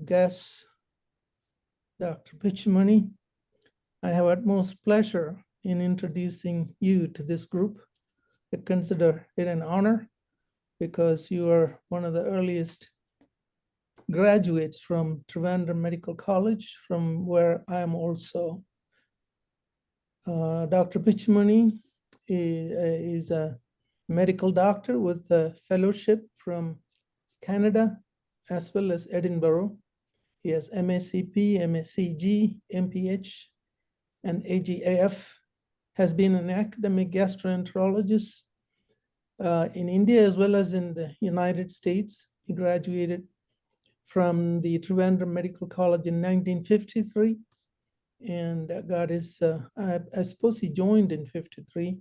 guest, Dr. Pitchumoni. I have utmost pleasure in introducing you to this group. I consider it an honor because you are one of the earliest graduates from Trivandrum Medical College, from where I am also. Dr. Pitchumoni is a medical doctor with a fellowship from Canada as well as Edinburgh. He has MACP, MACG, MPH, and AGAF, has been an academic gastroenterologist in India as well as in the United States. He graduated from the Trivandrum Medical College in 1953 and got his, I suppose he joined in 53,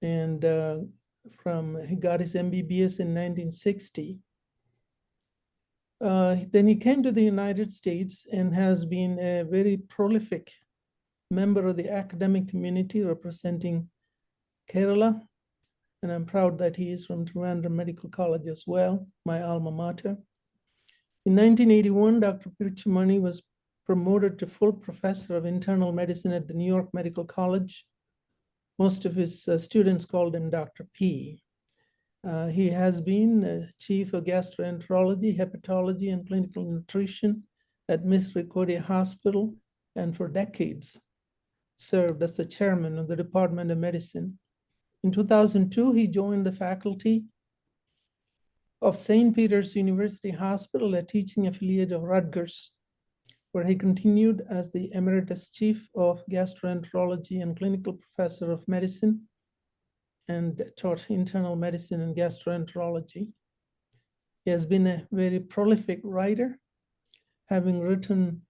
and he got his MBBS in 1960. Then he came to the United States and has been a very prolific member of the academic community representing Kerala. And I'm proud that he is from Trivandrum Medical College as well, my alma mater. In 1981, Dr. Pitchumoni was promoted to full professor of internal medicine at the New York Medical College. Most of his students called him Dr. P. He has been chief of gastroenterology, hepatology, and clinical nutrition at Misericordia Hospital, and for decades served as the chairman of the Department of Medicine. In 2002, he joined the faculty of St. Peter's University Hospital, a teaching affiliate of Rutgers, where he continued as the emeritus chief of gastroenterology and clinical professor of medicine, and taught internal medicine and gastroenterology. He has been a very prolific writer, having written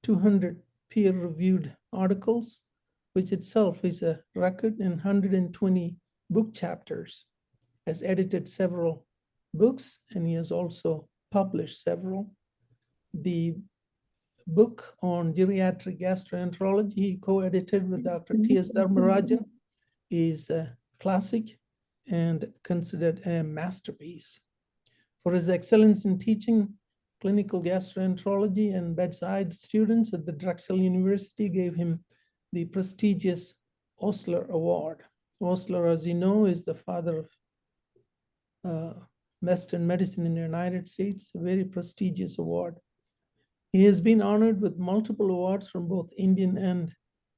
200 peer-reviewed articles, which itself is a record, in 120 book chapters. Has edited several books, and he has also published several. The book on geriatric gastroenterology he co-edited with Dr. T.S. Dharmarajan is a classic and considered a masterpiece. For his excellence in teaching clinical gastroenterology, and bedside students at the Drexel University gave him the prestigious Osler Award. Osler, as you know, is the father of Western medicine in the United States, a very prestigious award. He has been honored with multiple awards from both Indian and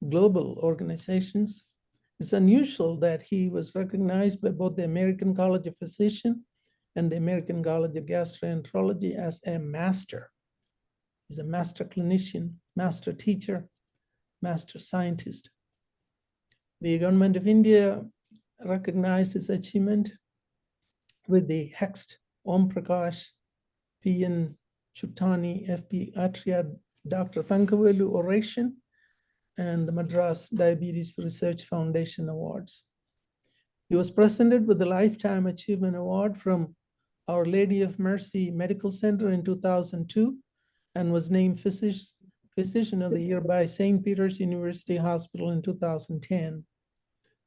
global organizations. It's unusual that he was recognized by both the American College of Physicians and the American College of Gastroenterology as a master. He's a master clinician, master teacher, master scientist. The government of India recognized his achievement with the Hext Om Prakash P.N. Chuttani FP Atria Dr. Thankavelu Oration and the Madras Diabetes Research Foundation Awards. He was presented with the Lifetime Achievement Award from Our Lady of Mercy Medical Center in 2002 and was named Physician of the Year by St. Peter's University Hospital in 2010.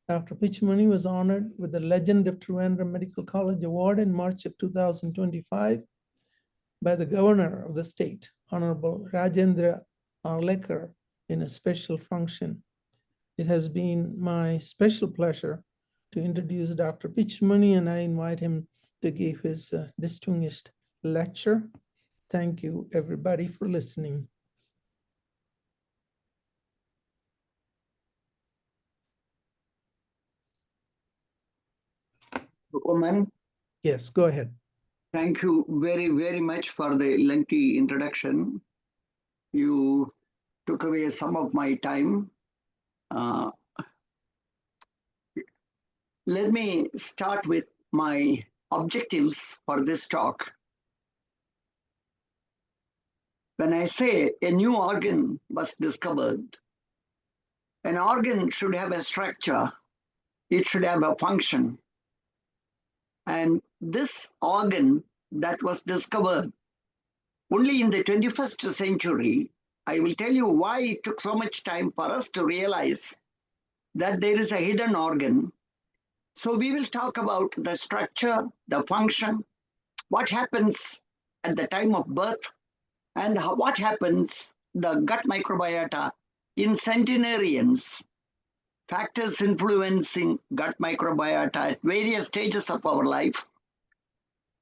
Dr. Pitchumoni was honored with the Legend of Trivandrum Medical College Award in March of 2025 by the Governor of the state, Honorable Rajendra Arlekar, in a special function. It has been my special pleasure to introduce Dr. Pitchumoni, and I invite him to give his distinguished lecture. Thank you, everybody, for listening. Oman, Yes, go ahead. thank you very, very much for the lengthy introduction. You took away some of my time. Let me start with my objectives for this talk. When I say a new organ was discovered, an organ should have a structure, it should have a function. And this organ that was discovered only in the 21st century, I will tell you why it took so much time for us to realize that there is a hidden organ. So we will talk about the structure, the function, what happens at the time of birth and what happens, the gut microbiota in centenarians, factors influencing gut microbiota at various stages of our life.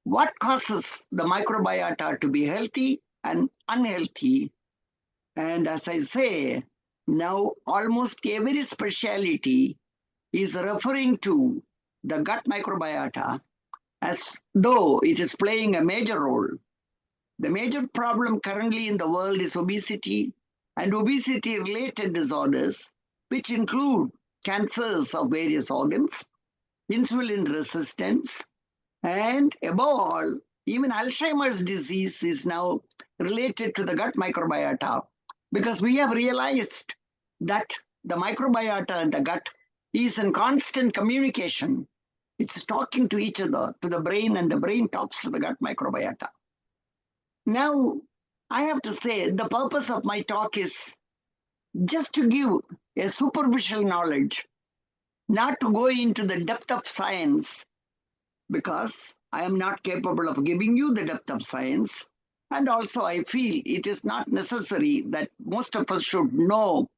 What causes the microbiota to be healthy and unhealthy? And as I say, now almost every specialty is referring to the gut microbiota as though it is playing a major role. The major problem currently in the world is obesity and obesity-related disorders, which include cancers of various organs, insulin resistance, and above all, even Alzheimer's disease is now related to the gut microbiota, because we have realized that the microbiota in the gut is in constant communication. It's talking to each other, to the brain, and the brain talks to the gut microbiota. Now, I have to say, the purpose of my talk is just to give a superficial knowledge, not to go into the depth of science, because I am not capable of giving you the depth of science. And also, I feel it is not necessary that most of us should know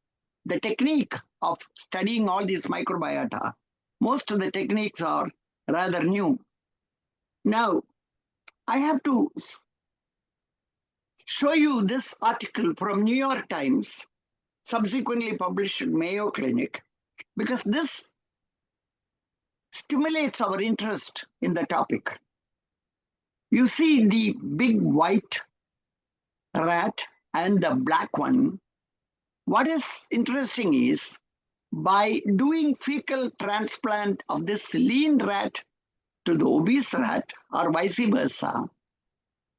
the technique of studying all these microbiota. Most of the techniques are rather new. Now, I have to show you this article from New York Times, subsequently published in Mayo Clinic, because this stimulates our interest in the topic. You see the big white rat and the black one. What is interesting is, by doing fecal transplant of this lean rat to the obese rat, or vice versa,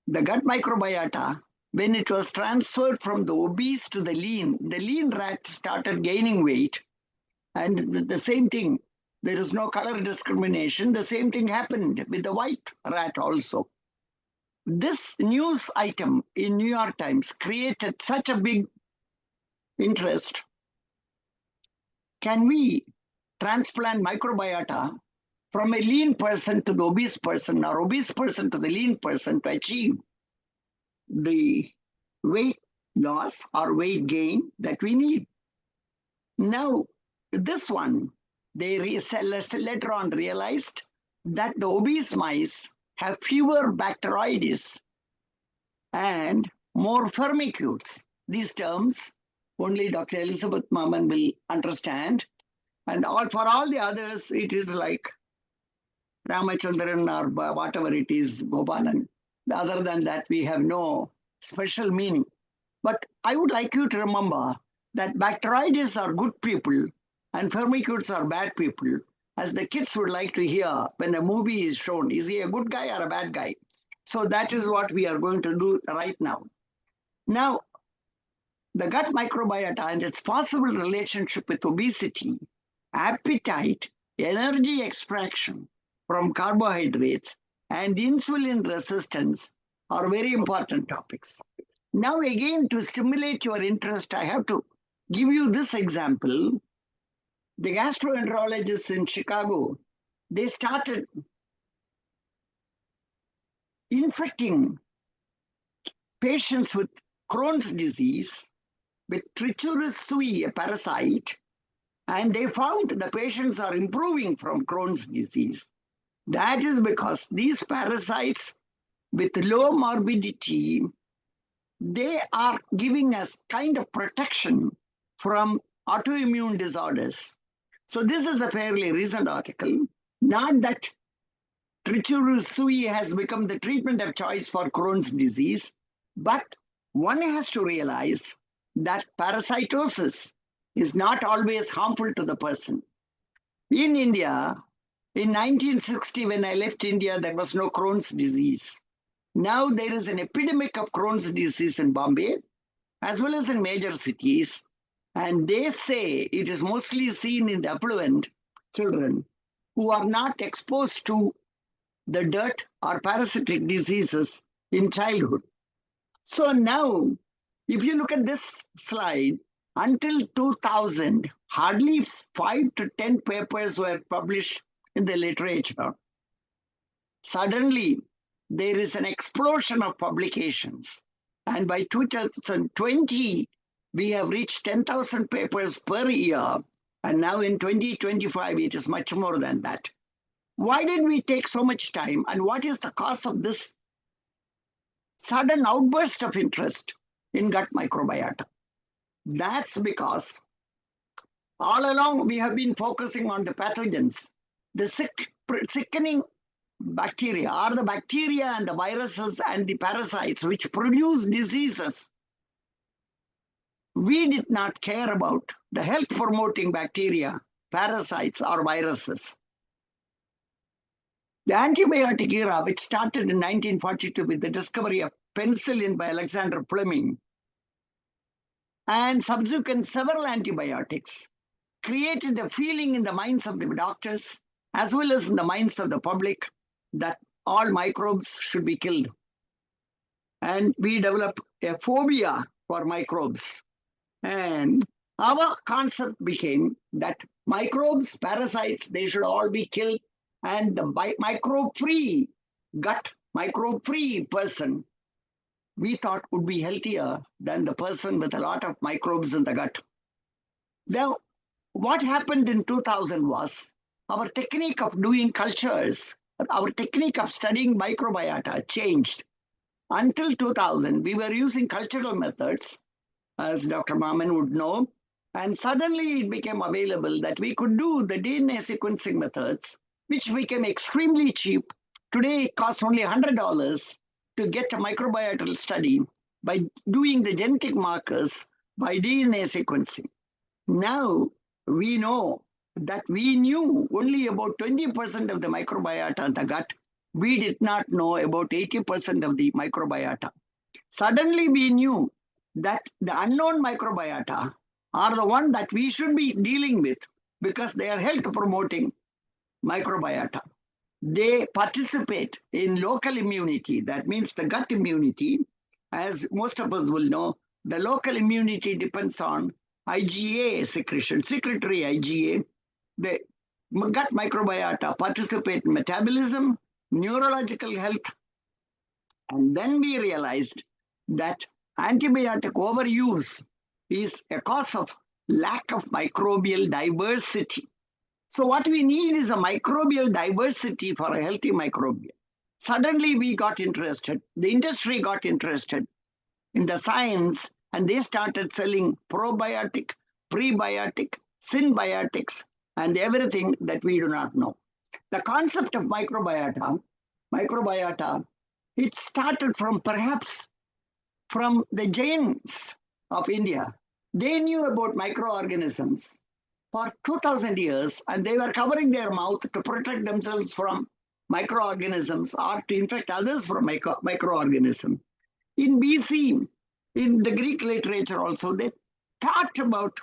the gut microbiota, when it was transferred from the obese to the lean rat started gaining weight. And the same thing, there is no color discrimination. The same thing happened with the white rat also. This news item in New York Times created such a big interest. Can we transplant microbiota from a lean person to the obese person, or obese person to the lean person, to achieve the weight loss or weight gain that we need? Now, this one, they later on realized that the obese mice have fewer bacteroides and more firmicutes. These terms only Dr. Elizabeth Maman will understand. And for all the others, it is like Ramachandran or whatever it is, Gopalan. Other than that, we have no special meaning. But I would like you to remember that bacteroides are good people and firmicutes are bad people, as the kids would like to hear when a movie is shown. Is he a good guy or a bad guy? So that is what we are going to do right now. Now, the gut microbiota and its possible relationship with obesity, appetite, energy extraction from carbohydrates, and insulin resistance are very important topics. Now, again, to stimulate your interest, I have to give you this example. The gastroenterologists in Chicago, they started infecting patients with Crohn's disease with Trichuris sui, a parasite, and they found the patients are improving from Crohn's disease. That is because these parasites with low morbidity, they are giving us kind of protection from autoimmune disorders. So this is a fairly recent article. Not that Trichuris sui has become the treatment of choice for Crohn's disease, but one has to realize that parasitosis is not always harmful to the person. In India, in 1960, when I left India, there was no Crohn's disease. Now there is an epidemic of Crohn's disease in Bombay, as well as in major cities. And they say it is mostly seen in the affluent children who are not exposed to the dirt or parasitic diseases in childhood. So now, if you look at this slide, until 2000, hardly 5 to 10 papers were published in the literature. Suddenly, there is an explosion of publications. And by 2020, we have reached 10,000 papers per year. And now in 2025, it is much more than that. Why did we take so much time? And what is the cause of this sudden outburst of interest in gut microbiota? That's because all along we have been focusing on the pathogens. The sickening bacteria are the bacteria and the viruses and the parasites which produce diseases. We did not care about the health promoting bacteria, parasites, or viruses. The antibiotic era, which started in 1942 with the discovery of penicillin by Alexander Fleming, and subsequent several antibiotics, created a feeling in the minds of the doctors as well as in the minds of the public that all microbes should be killed. And we developed a phobia for microbes. And our concept became that microbes, parasites, they should all be killed. And the microbe-free gut, microbe-free person, we thought would be healthier than the person with a lot of microbes in the gut. Now, what happened in 2000 was our technique of doing cultures, our technique of studying microbiota changed. Until 2000, we were using cultural methods, as Dr. Maman would know, and suddenly it became available that we could do the DNA sequencing methods, which became extremely cheap. Today, it costs only $100 to get a microbiota study by doing the genetic markers by DNA sequencing. Now, we know that we knew only about 20% of the microbiota in the gut. We did not know about 80% of the microbiota. Suddenly, we knew that the unknown microbiota are the one that we should be dealing with because they are health promoting microbiota. They participate in local immunity. That means the gut immunity. As most of us will know, the local immunity depends on IgA secretion, secretory IgA. The gut microbiota participate in metabolism, neurological health. And then we realized that antibiotic overuse is a cause of lack of microbial diversity. So what we need is a microbial diversity for a healthy microbiome. Suddenly we got interested, the industry got interested in the science, and they started selling probiotic, prebiotic, synbiotics, and everything that we do not know. The concept of microbiota, it started from perhaps from the Jains of India. They knew about microorganisms for 2000 years, and they were covering their mouth to protect themselves from microorganisms or to infect others from microorganisms. In BC, in the Greek literature also, they talked about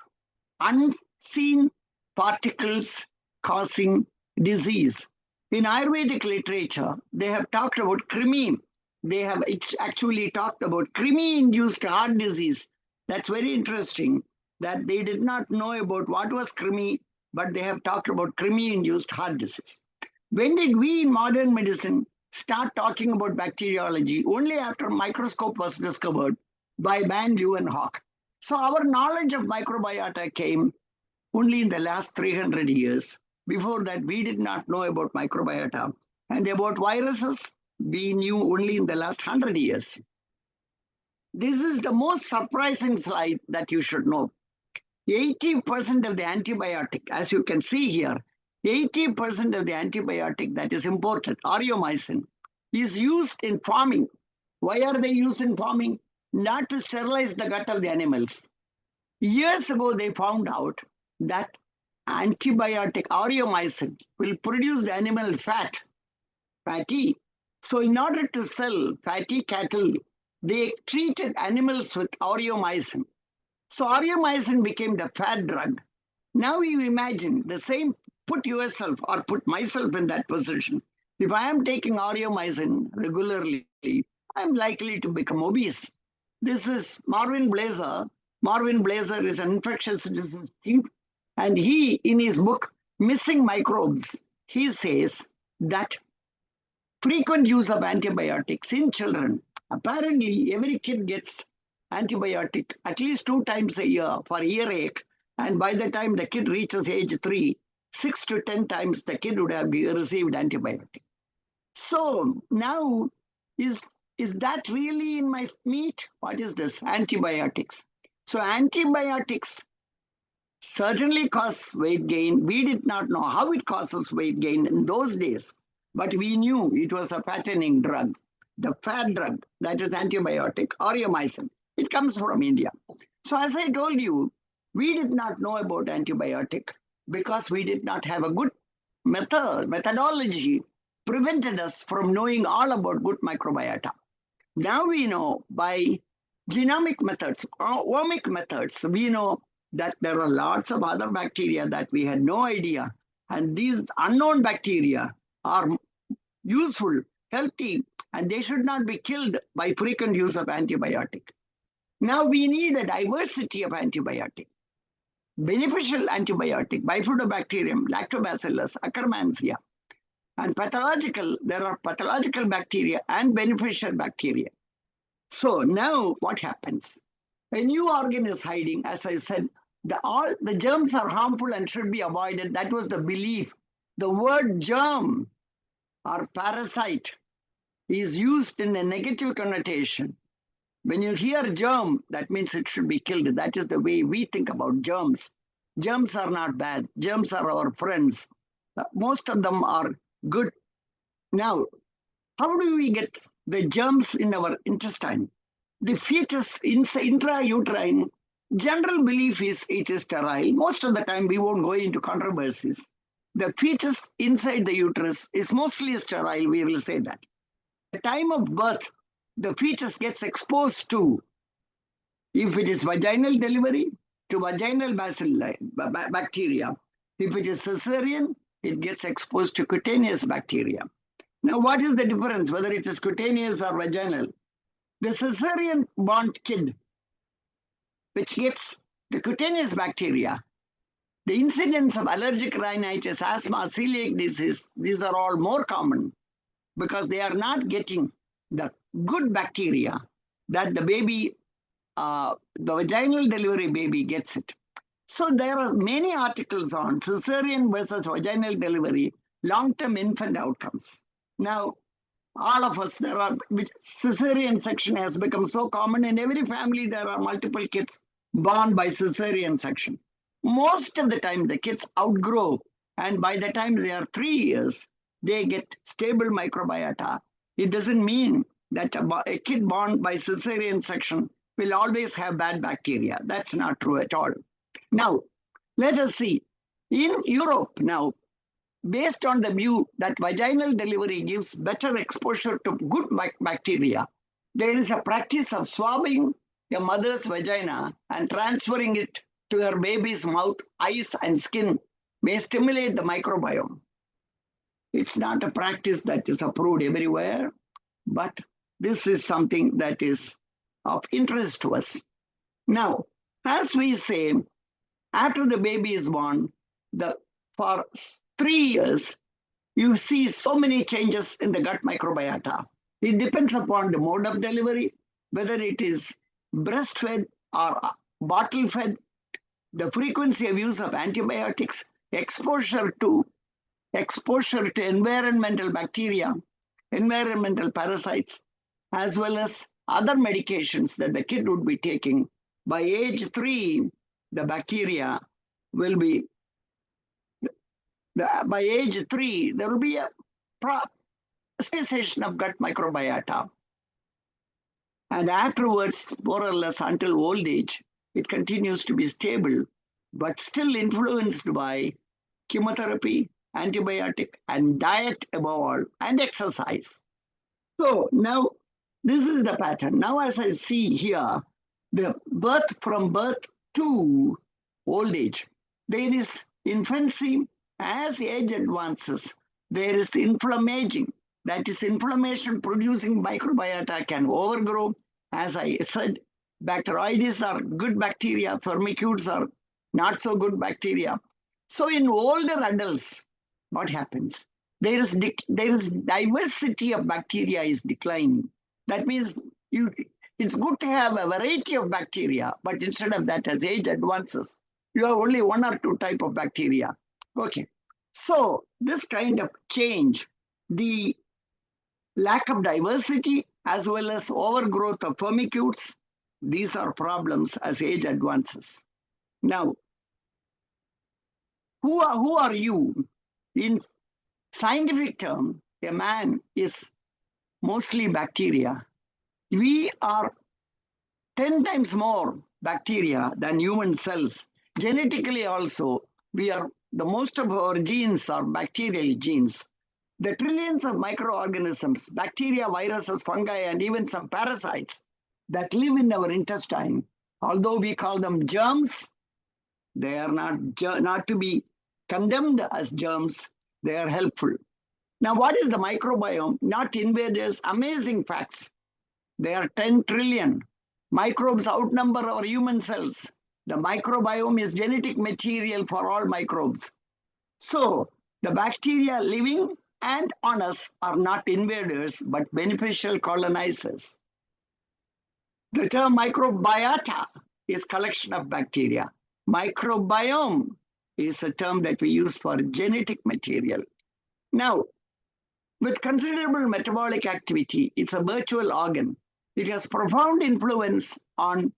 unseen particles causing disease. In Ayurvedic literature, they have talked about krimi. They have actually talked about krimi-induced heart disease. That's very interesting that they did not know about what was krimi, but they have talked about krimi-induced heart disease. When did we in modern medicine start talking about bacteriology? Only after microscope was discovered by Van Leeuwenhoek. So our knowledge of microbiota came only in the last 300 years. Before that, we did not know about microbiota. And about viruses, we knew only in the last 100 years. This is the most surprising slide that you should know. 80% of the antibiotic, as you can see here, 80% of the antibiotic that is imported, aureomycin, is used in farming. Why are they used in farming? Not to sterilize the gut of the animals. Years ago, they found out that antibiotic aureomycin will produce the animal fatty. So in order to sell fatty cattle, they treated animals with aureomycin. So aureomycin became the fat drug. Now you imagine the same, put yourself or put myself in that position. If I am taking aureomycin regularly, I'm likely to become obese. This is Marvin Blazer. Marvin Blazer is an infectious disease chief. And he, in his book, Missing Microbes, he says that frequent use of antibiotics in children. Apparently, every kid gets antibiotic at least 2 times a year for earache. And by the time the kid reaches age 3, 6 to 10 times the kid would have received antibiotic. So now, is that really in my meat? What is this? Antibiotics. So antibiotics certainly cause weight gain. We did not know how it causes weight gain in those days, but we knew it was a fattening drug, the fat drug, that is antibiotic, aureomycin. It comes from India. So as I told you, we did not know about antibiotic because we did not have a good methodology prevented us from knowing all about gut microbiota. Now we know by genomic methods, omic methods, we know that there are lots of other bacteria that we had no idea. And these unknown bacteria are useful, healthy, and they should not be killed by frequent use of antibiotic. Now we need a diversity of antibiotic. Beneficial antibiotic, bifidobacterium, lactobacillus, akkermansia. And pathological, there are pathological bacteria and beneficial bacteria. So now what happens? A new organ is hiding. As I said, all the germs are harmful and should be avoided. That was the belief. The word germ or parasite is used in a negative connotation. When you hear germ, that means it should be killed. That is the way we think about germs. Germs are not bad. Germs are our friends. Most of them are good. Now, how do we get the germs in our intestine? The fetus intrauterine, general belief is it is sterile. Most of the time, we won't go into controversies. The fetus inside the uterus is mostly sterile, we will say that. At the time of birth, the fetus gets exposed to, if it is vaginal delivery, to vaginal bacteria. If it is cesarean, it gets exposed to cutaneous bacteria. Now, what is the difference, whether it is cutaneous or vaginal? The cesarean born kid, which gets the cutaneous bacteria, the incidence of allergic rhinitis, asthma, celiac disease, these are all more common because they are not getting the good bacteria that the baby, the vaginal delivery baby gets it. So there are many articles on cesarean versus vaginal delivery, long-term infant outcomes. Now, all of us, cesarean section has become so common. In every family, there are multiple kids born by cesarean section. Most of the time, the kids outgrow, and by the time they are 3 years, they get stable microbiota. It doesn't mean that a kid born by cesarean section will always have bad bacteria. That's not true at all. Now, let us see. In Europe now, based on the view that vaginal delivery gives better exposure to good bacteria, there is a practice of swabbing a mother's vagina and transferring it to her baby's mouth, eyes, and skin may stimulate the microbiome. It's not a practice that is approved everywhere, but this is something that is of interest to us. Now, as we say, after the baby is born, for 3 years, you see so many changes in the gut microbiota. It depends upon the mode of delivery, whether it is breastfed or bottle-fed, the frequency of use of antibiotics, exposure to environmental bacteria, environmental parasites, as well as other medications that the kid would be taking. By age 3, the bacteria will be, by age 3, there will be a cessation of gut microbiota. And afterwards, more or less until old age, it continues to be stable, but still influenced by chemotherapy, antibiotic, and diet above all, and exercise. So now, this is the pattern. Now, as I see here, from birth to old age, there is infancy. As age advances, there is inflammaging. That is, inflammation-producing microbiota can overgrow. As I said, Bacteroides are good bacteria, Firmicutes are not so good bacteria. So in older adults, what happens? there is diversity of bacteria is declining. That means it's good to have a variety of bacteria, but instead of that, as age advances, you have only one or two type of bacteria. Okay, so this kind of change, the lack of diversity as well as overgrowth of firmicutes, these are problems as age advances. Now, who are you? In scientific term, a man is mostly bacteria. We are 10 times more bacteria than human cells. Genetically also, the most of our genes are bacterial genes. The trillions of microorganisms, bacteria, viruses, fungi, and even some parasites that live in our intestine, although we call them germs, they are not to be condemned as germs. They are helpful. Now, what is the microbiome? Not invaders, amazing facts. They are 10 trillion. Microbes outnumber our human cells. The microbiome is genetic material for all microbes. So, the bacteria living and on us are not invaders, but beneficial colonizers. The term microbiota is collection of bacteria. Microbiome is a term that we use for genetic material. Now, with considerable metabolic activity, it's a virtual organ. It has profound influence on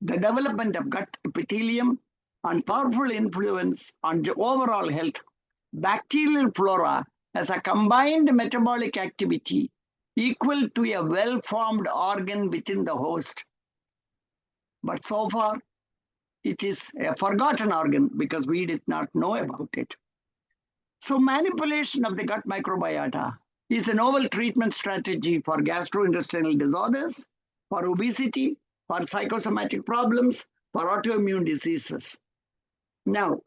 the development of gut epithelium, and powerful influence on the overall health. Bacterial flora has a combined metabolic activity equal to a well-formed organ within the host. But so far, it is a forgotten organ because we did not know about it. So manipulation of the gut microbiota is a novel treatment strategy for gastrointestinal disorders, for obesity, for psychosomatic problems, for autoimmune diseases. Now,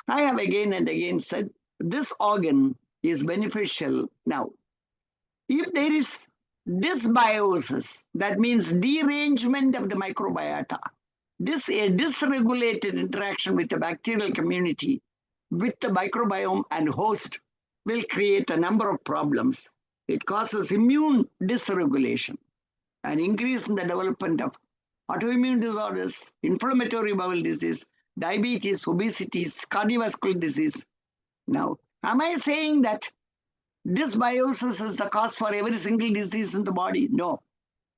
I have again and again said this organ is beneficial. Now, if there is dysbiosis, that means derangement of the microbiota, a dysregulated interaction with the bacterial community, with the microbiome and host, will create a number of problems. It causes immune dysregulation, an increase in the development of autoimmune disorders, inflammatory bowel disease, diabetes, obesity, cardiovascular disease. Now, am I saying that dysbiosis is the cause for every single disease in the body? No.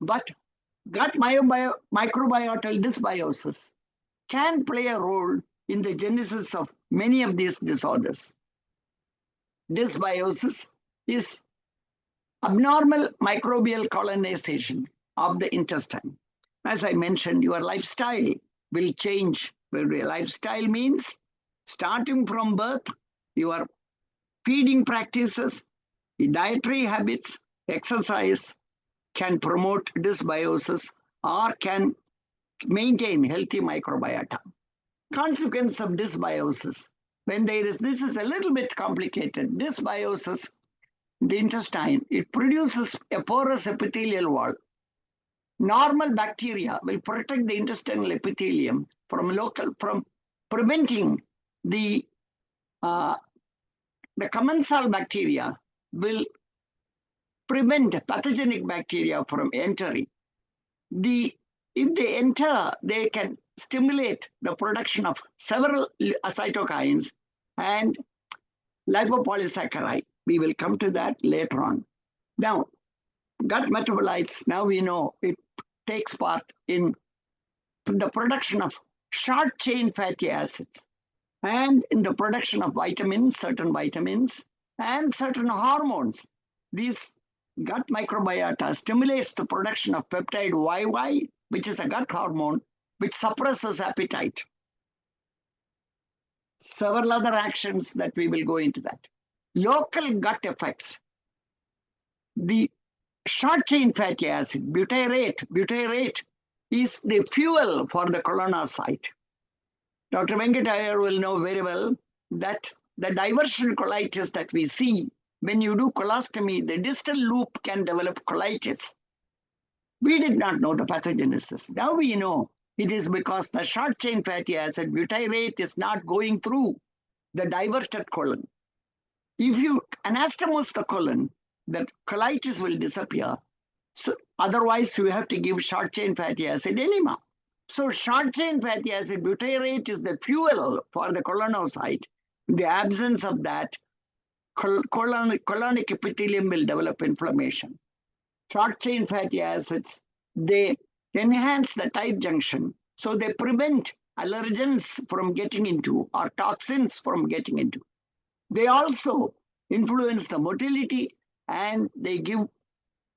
But gut microbiota dysbiosis can play a role in the genesis of many of these disorders. Dysbiosis is abnormal microbial colonization of the intestine. As I mentioned, your lifestyle will change. Your lifestyle means starting from birth, your feeding practices, dietary habits, exercise can promote dysbiosis or can maintain healthy microbiota. Consequence of dysbiosis, when this is a little bit complicated. Dysbiosis, the intestine, it produces a porous epithelial wall. Normal bacteria will protect the intestinal epithelium from preventing the commensal bacteria will prevent pathogenic bacteria from entering. If they enter, they can stimulate the production of several cytokines and lipopolysaccharide. We will come to that later on. Now, gut metabolites, now we know it takes part in the production of short-chain fatty acids and in the production of vitamins, certain vitamins, and certain hormones. These gut microbiota stimulates the production of peptide YY, which is a gut hormone, which suppresses appetite. Several other actions that we will go into that. Local gut effects. The short-chain fatty acid, butyrate is the fuel for the colonocyte. Dr. Venkat Iyer will know very well that the diversion colitis that we see, when you do colostomy, the distal loop can develop colitis. We did not know the pathogenesis. Now we know it is because the short-chain fatty acid, butyrate, is not going through the diverted colon. If you anastomose the colon, the colitis will disappear. So otherwise, you have to give short-chain fatty acid enema. So short-chain fatty acid butyrate is the fuel for the colonocyte. In the absence of that, colonic epithelium will develop inflammation. Short-chain fatty acids, they enhance the tight junction. So they prevent allergens from getting into or toxins from getting into. They also influence the motility and they give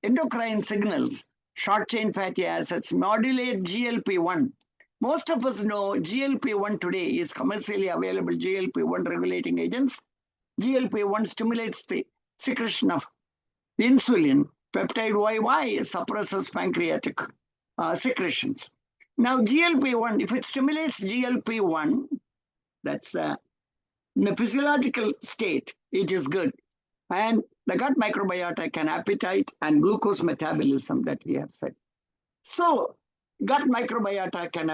endocrine signals. Short-chain fatty acids modulate GLP-1. Most of us know GLP-1 today is commercially available GLP-1 regulating agents. GLP-1 stimulates the secretion of insulin. Peptide YY suppresses pancreatic secretions. Now GLP-1, if it stimulates GLP-1, that's in a physiological state, it is good. And the gut microbiota can appetite and glucose metabolism that we have said. So gut microbiota can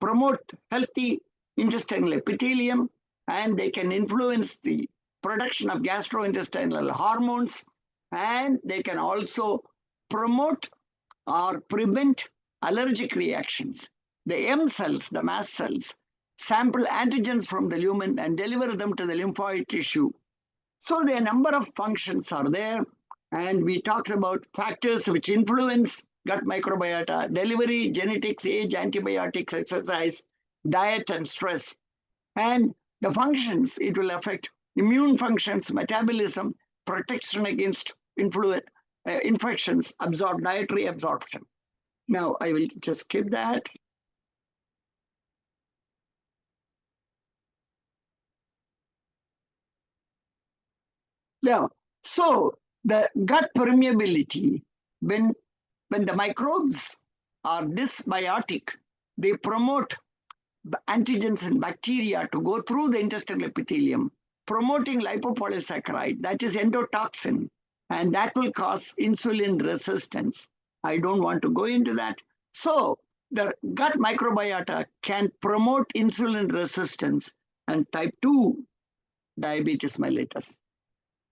promote healthy intestinal epithelium, and they can influence the production of gastrointestinal hormones, and they can also promote or prevent allergic reactions. The M cells, the mast cells, sample antigens from the lumen and deliver them to the lymphoid tissue. So the number of functions are there, and we talked about factors which influence gut microbiota: delivery, genetics, age, antibiotics, exercise, diet, and stress. And the functions, it will affect immune functions, metabolism, protection against infections, dietary absorption. Now I will just skip that. Now, so the gut permeability, when the microbes are dysbiotic, they promote antigens and bacteria to go through the intestinal epithelium, promoting lipopolysaccharide, that is endotoxin, and that will cause insulin resistance. I don't want to go into that. So the gut microbiota can promote insulin resistance and type 2 diabetes mellitus.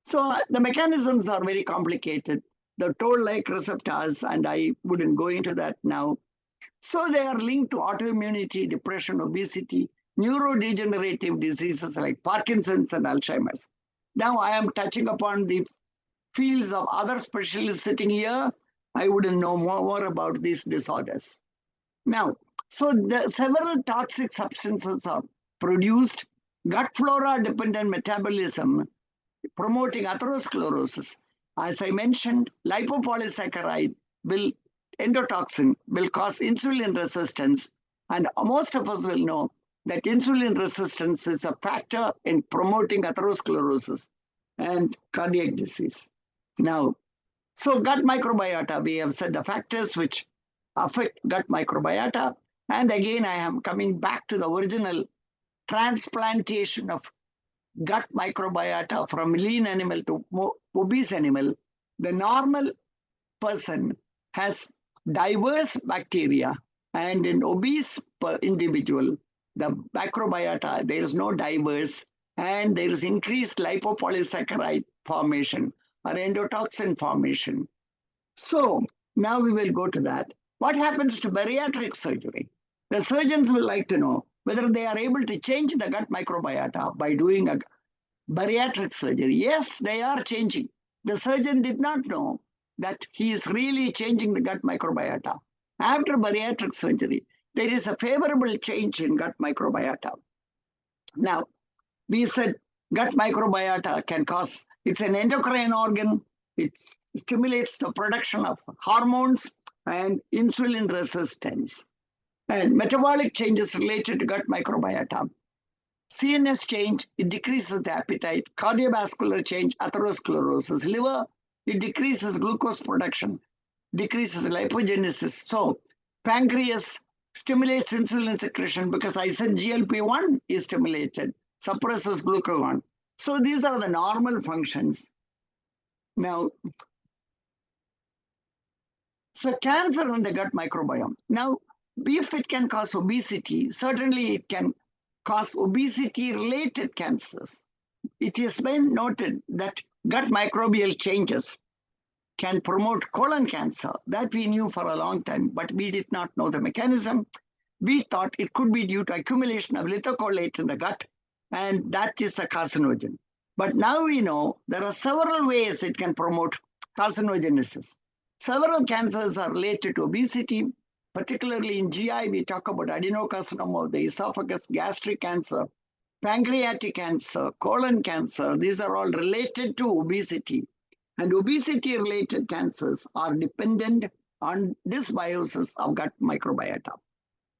So the mechanisms are very complicated. The toll-like receptors, and I wouldn't go into that now. So they are linked to autoimmunity, depression, obesity, neurodegenerative diseases like Parkinson's and Alzheimer's. Now I am touching upon the fields of other specialists sitting here. I wouldn't know more about these disorders. Now, so several toxic substances are produced. Gut flora-dependent metabolism promoting atherosclerosis. As I mentioned, lipopolysaccharide endotoxin will cause insulin resistance, and most of us will know that insulin resistance is a factor in promoting atherosclerosis and cardiac disease. Now, so gut microbiota, we have said the factors which affect gut microbiota, and again I am coming back to the original transplantation of gut microbiota from lean animal to obese animal. The normal person has diverse bacteria, and in obese individual, the microbiota, there is no diverse, and there is increased lipopolysaccharide formation or endotoxin formation. So now we will go to that. What happens to bariatric surgery? The surgeons will like to know whether they are able to change the gut microbiota by doing a bariatric surgery. Yes, they are changing. The surgeon did not know that he is really changing the gut microbiota. After bariatric surgery, there is a favorable change in gut microbiota. Now, we said gut microbiota can cause, it's an endocrine organ, it stimulates the production of hormones and insulin resistance. And metabolic changes related to gut microbiota. CNS change, it decreases the appetite. Cardiovascular change, atherosclerosis. Liver, it decreases glucose production, decreases lipogenesis. So pancreas stimulates insulin secretion because I said GLP-1 is stimulated, suppresses glucagon. So these are the normal functions. Now, so cancer in the gut microbiome. Now, if it can cause obesity, certainly it can cause obesity-related cancers. It has been noted that gut microbial changes can promote colon cancer. That we knew for a long time, but we did not know the mechanism. We thought it could be due to accumulation of lithocolate in the gut, and that is a carcinogen. But now we know there are several ways it can promote carcinogenesis. Several cancers are related to obesity, particularly in GI. We talk about adenocarcinoma of the esophagus, gastric cancer, pancreatic cancer, colon cancer. These are all related to obesity. And obesity-related cancers are dependent on dysbiosis of gut microbiota.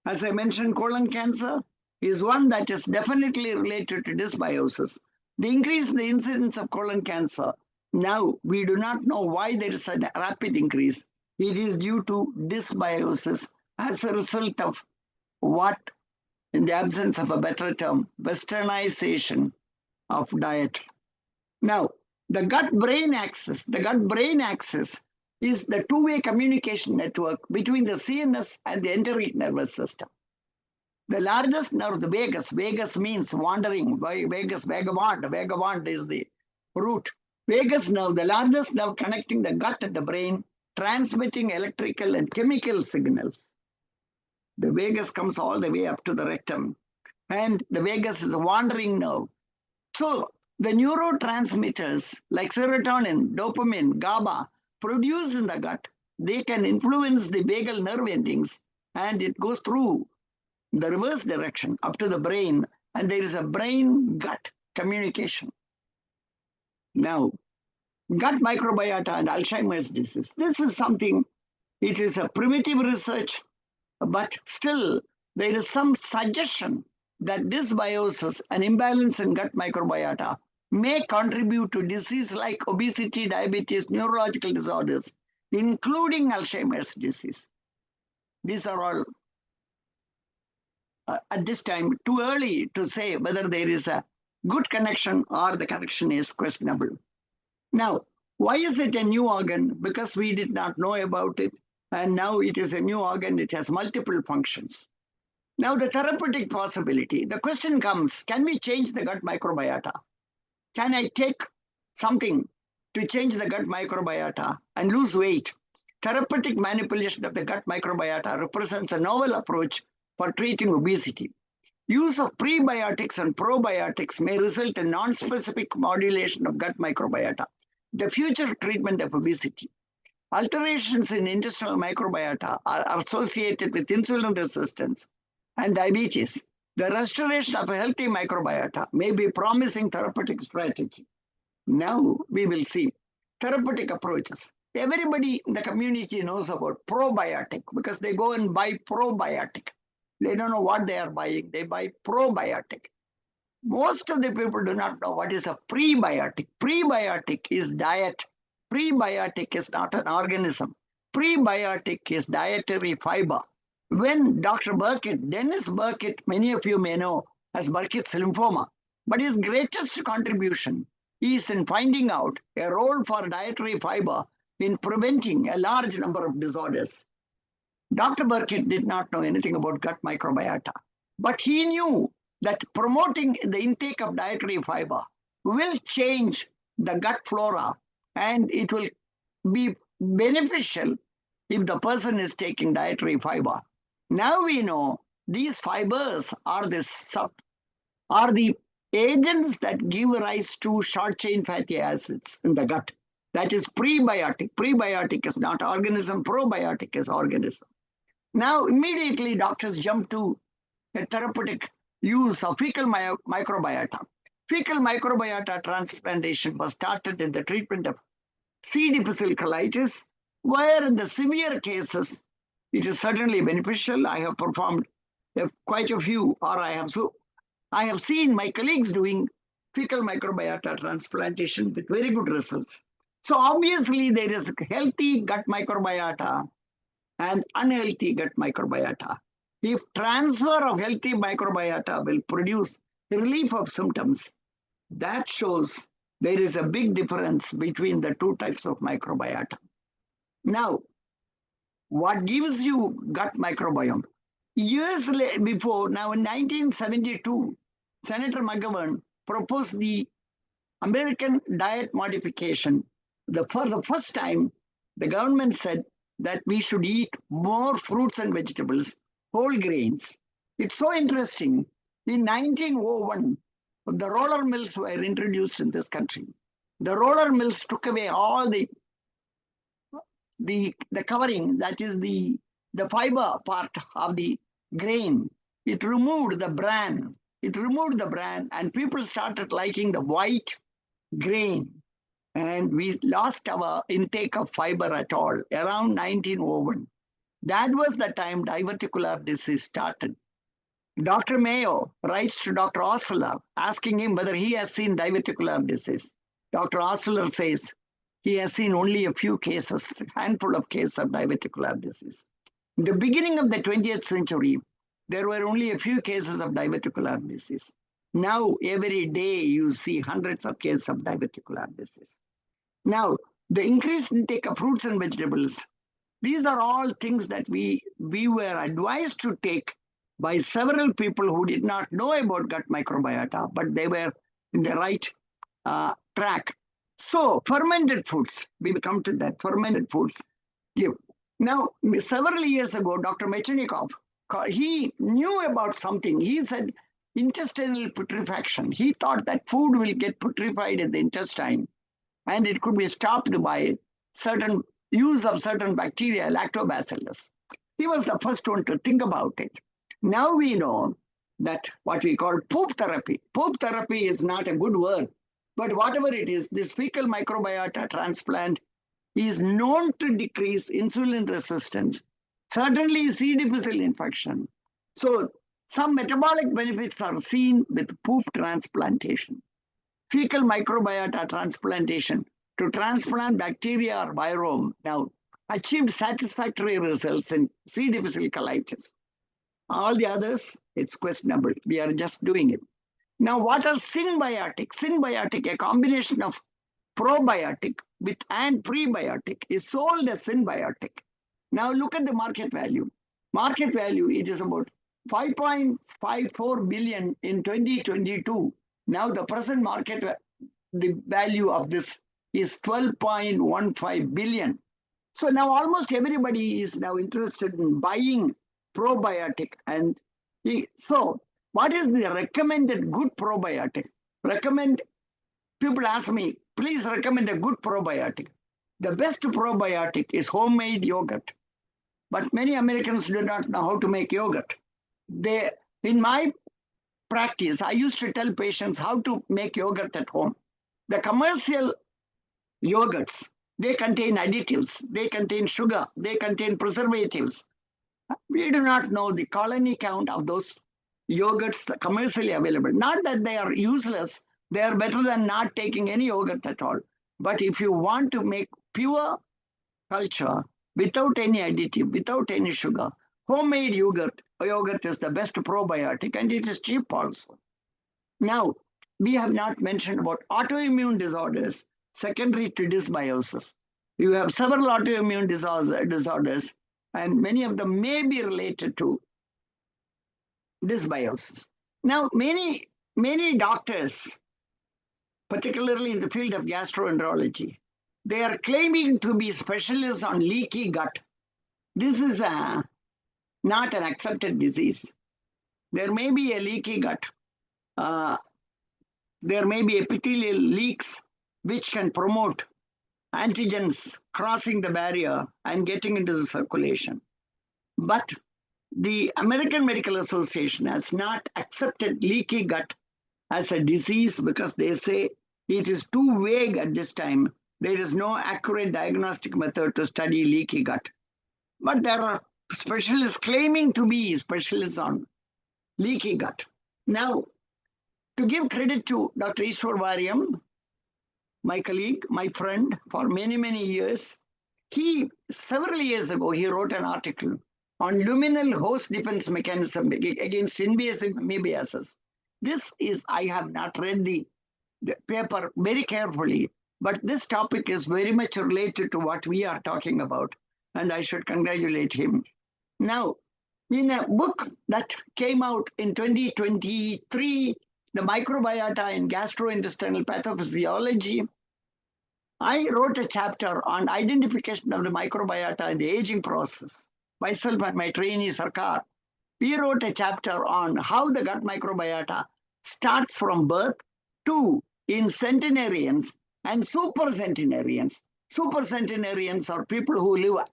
As I mentioned, colon cancer is one that is definitely related to dysbiosis. The increase in the incidence of colon cancer, now we do not know why there is a rapid increase. It is due to dysbiosis as a result of what, in the absence of a better term, westernization of diet. Now, the gut-brain axis is the two-way communication network between the CNS and the enteric nervous system. The largest nerve, the vagus means wandering, vagus, vagabond is the root. Vagus nerve, the largest nerve connecting the gut and the brain, transmitting electrical and chemical signals. The vagus comes all the way up to the rectum, and the vagus is a wandering nerve. So the neurotransmitters like serotonin, dopamine, GABA produced in the gut, they can influence the vagal nerve endings, and it goes through the reverse direction up to the brain, and there is a brain-gut communication. Now, gut microbiota and Alzheimer's disease. This is something, it is a primitive research, but still there is some suggestion that dysbiosis and imbalance in gut microbiota may contribute to disease like obesity, diabetes, neurological disorders, including Alzheimer's disease. These are all, at this time, too early to say whether there is a good connection or the connection is questionable. Now, why is it a new organ? Because we did not know about it, and now it is a new organ. It has multiple functions. Now, the therapeutic possibility. The question comes, can we change the gut microbiota? Can I take something to change the gut microbiota and lose weight? Therapeutic manipulation of the gut microbiota represents a novel approach for treating obesity. Use of prebiotics and probiotics may result in non-specific modulation of gut microbiota, the future treatment of obesity. Alterations in intestinal microbiota are associated with insulin resistance and diabetes. The restoration of a healthy microbiota may be a promising therapeutic strategy. Now we will see therapeutic approaches. Everybody in the community knows about probiotic because they go and buy probiotic. They don't know what they are buying. They buy probiotic. Most of the people do not know what is a prebiotic. Prebiotic is diet. Prebiotic is not an organism. Prebiotic is dietary fiber. When Dr. Burkitt, Dennis Burkitt, many of you may know as Burkitt's lymphoma, but his greatest contribution is in finding out a role for dietary fiber in preventing a large number of disorders. Dr. Burkitt did not know anything about gut microbiota, but he knew that promoting the intake of dietary fiber will change the gut flora, and it will be beneficial if the person is taking dietary fiber. Now we know these fibers are the agents that give rise to short-chain fatty acids in the gut. That is prebiotic. Prebiotic is not organism, probiotic is organism. Now, immediately doctors jump to a therapeutic use of fecal microbiota. Fecal microbiota transplantation was started in the treatment of C. difficile colitis, where in the severe cases, it is certainly beneficial. I have performed quite a few, or I have seen my colleagues doing fecal microbiota transplantation with very good results. So obviously there is healthy gut microbiota and unhealthy gut microbiota. If transfer of healthy microbiota will produce relief of symptoms, that shows there is a big difference between the two types of microbiota. Now, what gives you gut microbiome? Years before, now in 1972, Senator McGovern proposed the American diet modification, for the first time, the government said that we should eat more fruits and vegetables, whole grains. It's so interesting. In 1901, the roller mills were introduced in this country. The roller mills took away all the covering, that is the fiber part of the grain. It removed the bran. And people started liking the white grain. And we lost our intake of fiber at all around 1901. That was the time diverticular disease started. Dr. Mayo writes to Dr. Osler asking him whether he has seen diverticular disease. Dr. Osler says he has seen only a few cases, a handful of cases of diverticular disease. In the beginning of the 20th century, there were only a few cases of diverticular disease. Now, every day you see hundreds of cases of diverticular disease. Now, the increased intake of fruits and vegetables, these are all things that we were advised to take by several people who did not know about gut microbiota, but they were in the right track. So, fermented foods, we will come to that, fermented foods. Now, several years ago, Dr. Mechnikov, he knew about something. He said intestinal putrefaction. He thought that food will get putrefied in the intestine and it could be stopped by certain use of certain bacteria, lactobacillus. He was the first one to think about it. Now we know that what we call poop therapy. Poop therapy is not a good word, but whatever it is, this fecal microbiota transplant is known to decrease insulin resistance, certainly C. difficile infection. So some metabolic benefits are seen with poop transplantation. Fecal microbiota transplantation to transplant bacteria or virome now achieved satisfactory results in C. difficile colitis. All the others, it's questionable. We are just doing it. Now, what are synbiotic? Synbiotic, a combination of probiotic and prebiotic, is sold as synbiotic. Now, look at the market value. Market value, it is about 5.54 billion in 2022. Now, the present market, the value of this is 12.15 billion. So now almost everybody is now interested in buying probiotic. And so what is the recommended good probiotic? People ask me, please recommend a good probiotic. The best probiotic is homemade yogurt. But many Americans do not know how to make yogurt. In my practice, I used to tell patients how to make yogurt at home. The commercial yogurts, they contain additives, they contain sugar, they contain preservatives. We do not know the colony count of those yogurts commercially available. Not that they are useless, they are better than not taking any yogurt at all. But if you want to make pure culture without any additive, without any sugar, homemade yogurt is the best probiotic, and it is cheap also. Now, we have not mentioned about autoimmune disorders secondary to dysbiosis. You have several autoimmune disorders, and many of them may be related to dysbiosis. Now, many doctors, particularly in the field of gastroenterology, they are claiming to be specialists on leaky gut. This is not an accepted disease. There may be a leaky gut. There may be epithelial leaks which can promote antigens crossing the barrier and getting into the circulation. But the American Medical Association has not accepted leaky gut as a disease because they say it is too vague at this time. There is no accurate diagnostic method to study leaky gut. But there are specialists claiming to be specialists on leaky gut. Now, to give credit to Dr. Ishwar Variam, my colleague, my friend for many, many years, several years ago, he wrote an article on luminal host defense mechanism against invasive amoebiasis. I have not read the paper very carefully, but this topic is very much related to what we are talking about, and I should congratulate him. Now, in a book that came out in 2023, the microbiota in gastrointestinal pathophysiology. I wrote a chapter on identification of the microbiota in the aging process. Myself and my trainee Sarkar, we wrote a chapter on how the gut microbiota starts from birth to in centenarians and supercentenarians. Supercentenarians are people who live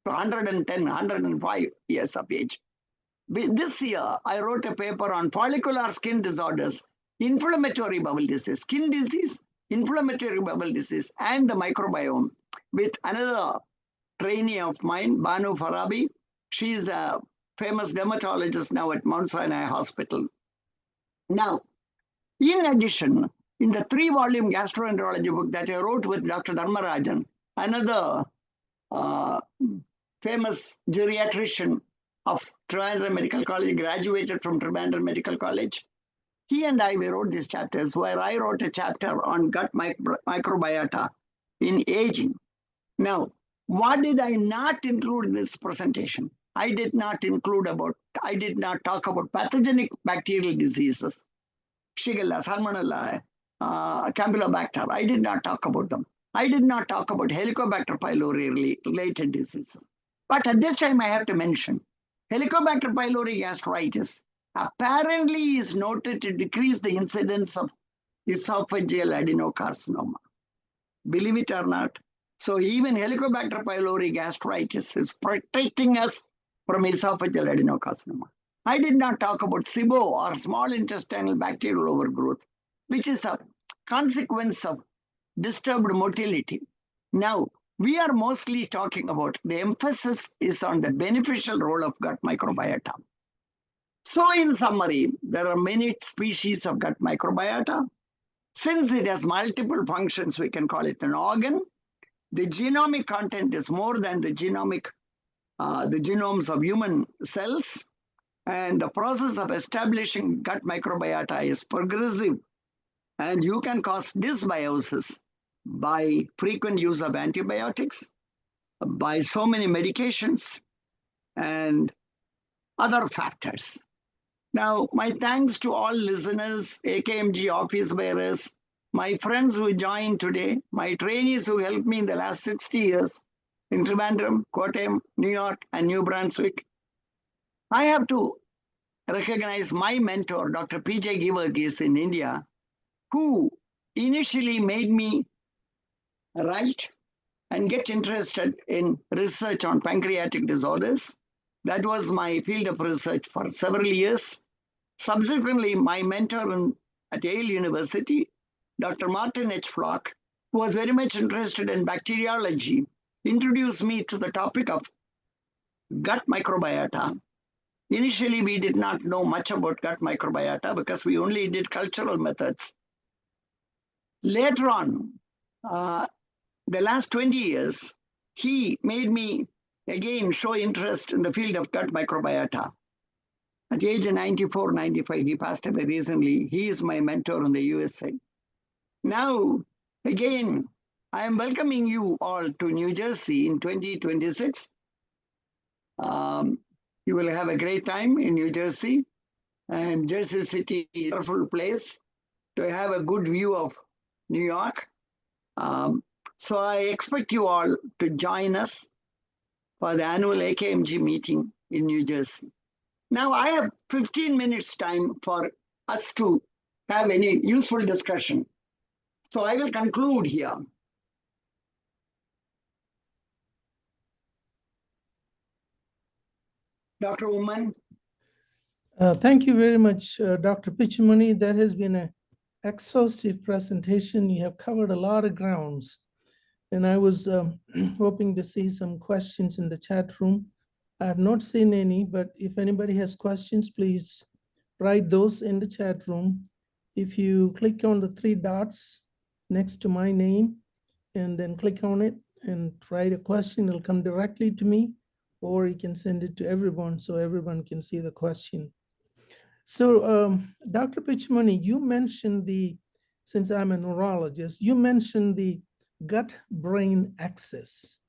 to 110, 105 years of age. This year, I wrote a paper on follicular skin disorders, inflammatory bowel disease, skin disease, inflammatory bowel disease, and the microbiome with another trainee of mine, Banu Farabi. She's a famous dermatologist now at Mount Sinai Hospital. Now, in addition, in the 3-volume gastroenterology book that I wrote with Dr. Dharmarajan, another famous geriatrician of Trivandrum Medical College, graduated from Trivandrum Medical College, he and I, we wrote these chapters where I wrote a chapter on gut microbiota in aging. Now, what did I not include in this presentation? I did not talk about pathogenic bacterial diseases, Shigella, Salmonella, Campylobacter. I did not talk about them. I did not talk about Helicobacter pylori related diseases. But at this time, I have to mention Helicobacter pylori gastritis apparently is noted to decrease the incidence of esophageal adenocarcinoma. Believe it or not. So even Helicobacter pylori gastritis is protecting us from esophageal adenocarcinoma. I did not talk about SIBO or small intestinal bacterial overgrowth, which is a consequence of disturbed motility. Now, we are mostly talking about, the emphasis is on the beneficial role of gut microbiota. So in summary, there are many species of gut microbiota. Since it has multiple functions, we can call it an organ. The genomic content is more than the genomes of human cells. And the process of establishing gut microbiota is progressive. And you can cause dysbiosis by frequent use of antibiotics, by so many medications, and other factors. Now, my thanks to all listeners, AKMG office bearers, my friends who joined today, my trainees who helped me in the last 60 years in Trivandrum, Kottayam, New York, and New Brunswick. I have to recognize my mentor, Dr. P.J. Givergis in India, who initially made me write and get interested in research on pancreatic disorders. That was my field of research for several years. Subsequently, my mentor at Yale University, Dr. Martin H. Flock, who was very much interested in bacteriology, introduced me to the topic of gut microbiota. Initially, we did not know much about gut microbiota because we only did cultural methods. Later on, the last 20 years, he made me again show interest in the field of gut microbiota. At the age of 94, 95, he passed away recently. He is my mentor in the USA. Now, again, I am welcoming you all to New Jersey in 2026. You will have a great time in New Jersey. And Jersey City is a wonderful place to have a good view of New York. So I expect you all to join us for the annual AKMG meeting in New Jersey. Now I have 15 minutes time for us to have any useful discussion. So I will conclude here. Dr. Uman. Thank you very much, Dr. Pitchumoni. That has been an exhaustive presentation. You have covered a lot of grounds. And I was hoping to see some questions in the chat room. I have not seen any, but if anybody has questions, please write those in the chat room. If you click on the 3 dots next to my name and then click on it and write a question, it'll come directly to me, or you can send it to everyone so everyone can see the question. So Dr. Pitchumoni, you mentioned since I'm a neurologist, you mentioned the gut-brain axis.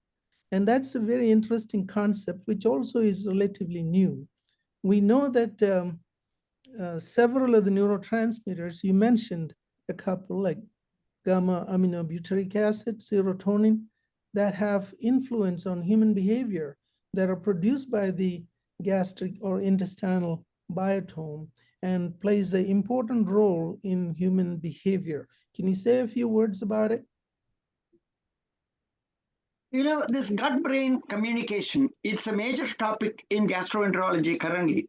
And that's a very interesting concept, which also is relatively new. We know that several of the neurotransmitters, you mentioned a couple like gamma aminobutyric acid, serotonin, that have influence on human behavior that are produced by the gastric or intestinal biotome and plays an important role in human behavior. Can you say a few words about it? You know, this gut-brain communication, it's a major topic in gastroenterology currently.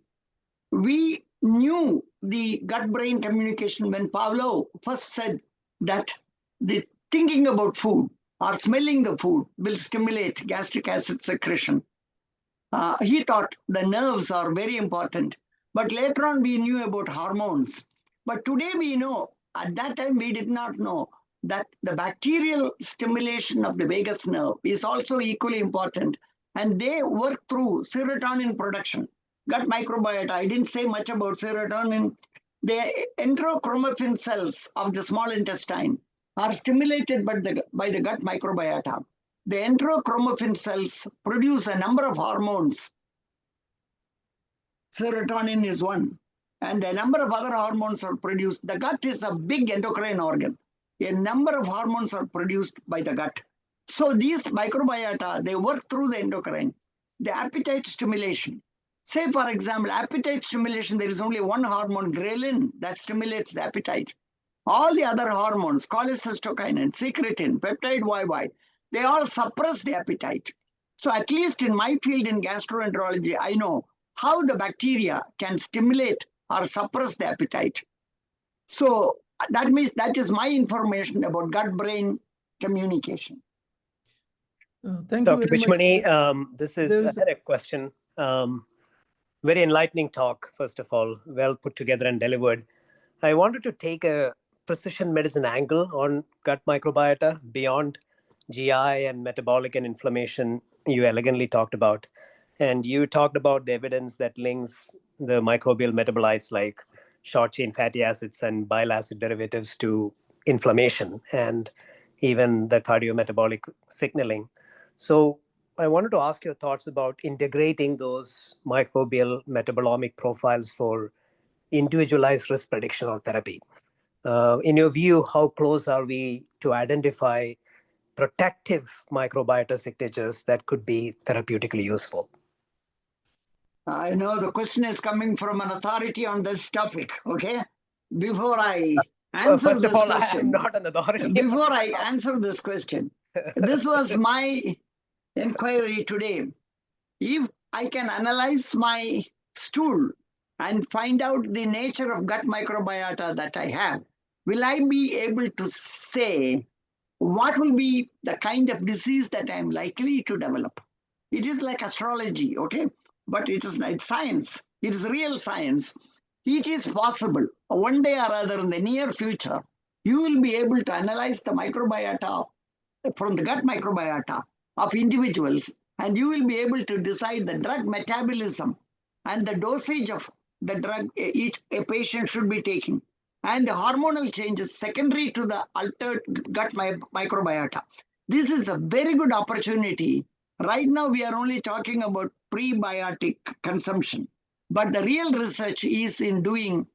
We knew the gut-brain communication when Pavlov first said that the thinking about food or smelling the food will stimulate gastric acid secretion. He thought the nerves are very important, but later on we knew about hormones. But today we know, at that time we did not know that the bacterial stimulation of the vagus nerve is also equally important, and they work through serotonin production. Gut microbiota, I didn't say much about serotonin. The enterochromaffin cells of the small intestine are stimulated by the gut microbiota. The enterochromaffin cells produce a number of hormones. Serotonin is one, and a number of other hormones are produced. The gut is a big endocrine organ. A number of hormones are produced by the gut. So these microbiota, they work through the endocrine. The appetite stimulation. Say, for example, appetite stimulation, there is only one hormone, ghrelin, that stimulates the appetite. All the other hormones, cholecystokinin, secretin, peptide YY, they all suppress the appetite. So at least in my field in gastroenterology, I know how the bacteria can stimulate or suppress the appetite. So that means that is my information about gut-brain communication. Thank Dr. you very Pitchumoni, much. this is I had a question. Very enlightening talk, first of all, well put together and delivered. I wanted to take a precision medicine angle on gut microbiota beyond GI and metabolic and inflammation you elegantly talked about. And you talked about the evidence that links the microbial metabolites like short chain fatty acids and bile acid derivatives to inflammation and even the cardiometabolic signaling. So I wanted to ask your thoughts about integrating those microbial metabolomic profiles for individualized risk prediction or therapy. In your view, how close are we to identify protective microbiota signatures that could be therapeutically useful? I know the question is coming from an authority on this topic, okay? Before I answer First of this all, question, I am not an authority. Before I answer this question, this was my inquiry today. If I can analyze my stool and find out the nature of gut microbiota that I have, will I be able to say what will be the kind of disease that I'm likely to develop? It is like astrology, okay? But it's science. It is real science. It is possible one day or other in the near future, you will be able to analyze the microbiota from the gut microbiota of individuals, and you will be able to decide the drug metabolism and the dosage of the drug each a patient should be taking, and the hormonal changes secondary to the altered gut microbiota. This is a very good opportunity. Right now, we are only talking about prebiotic consumption, but the real research is in doing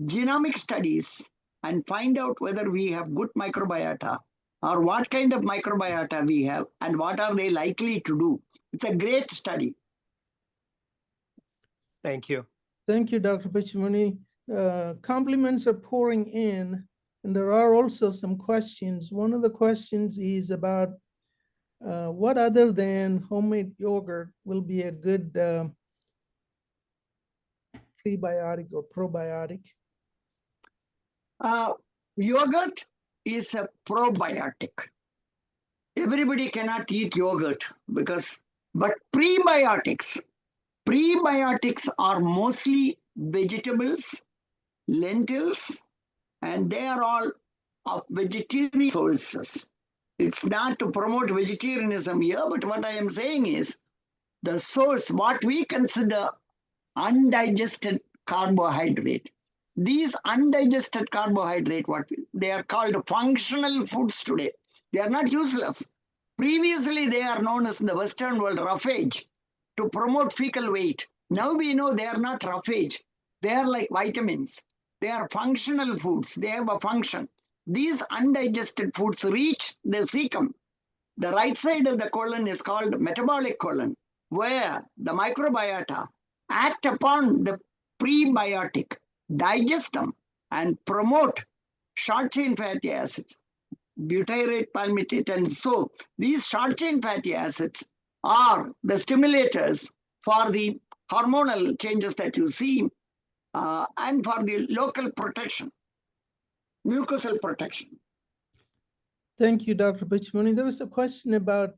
genomic studies and find out whether we have good microbiota or what kind of microbiota we have and what are they likely to do. It's a great study. Thank you. Thank you, Dr. Pitchumoni. Compliments are pouring in, and there are also some questions. One of the questions is about what other than homemade yogurt will be a good prebiotic or probiotic? Yogurt is a probiotic. Everybody cannot eat yogurt but prebiotics are mostly vegetables, lentils, and they are all of vegetarian sources. It's not to promote vegetarianism here, but what I am saying is the source, what we consider undigested carbohydrate. These undigested carbohydrate, they are called functional foods today. They are not useless. Previously, they are known as in the Western world roughage to promote fecal weight. Now we know they are not roughage. They are like vitamins. They are functional foods. They have a function. These undigested foods reach the cecum. The right side of the colon is called metabolic colon, where the microbiota act upon the prebiotic, digest them, and promote short-chain fatty acids, butyrate, palmitate, and so these short-chain fatty acids are the stimulators for the hormonal changes that you see and for the local protection, mucosal protection. Thank you, Dr. Pitchumoni. There is a question about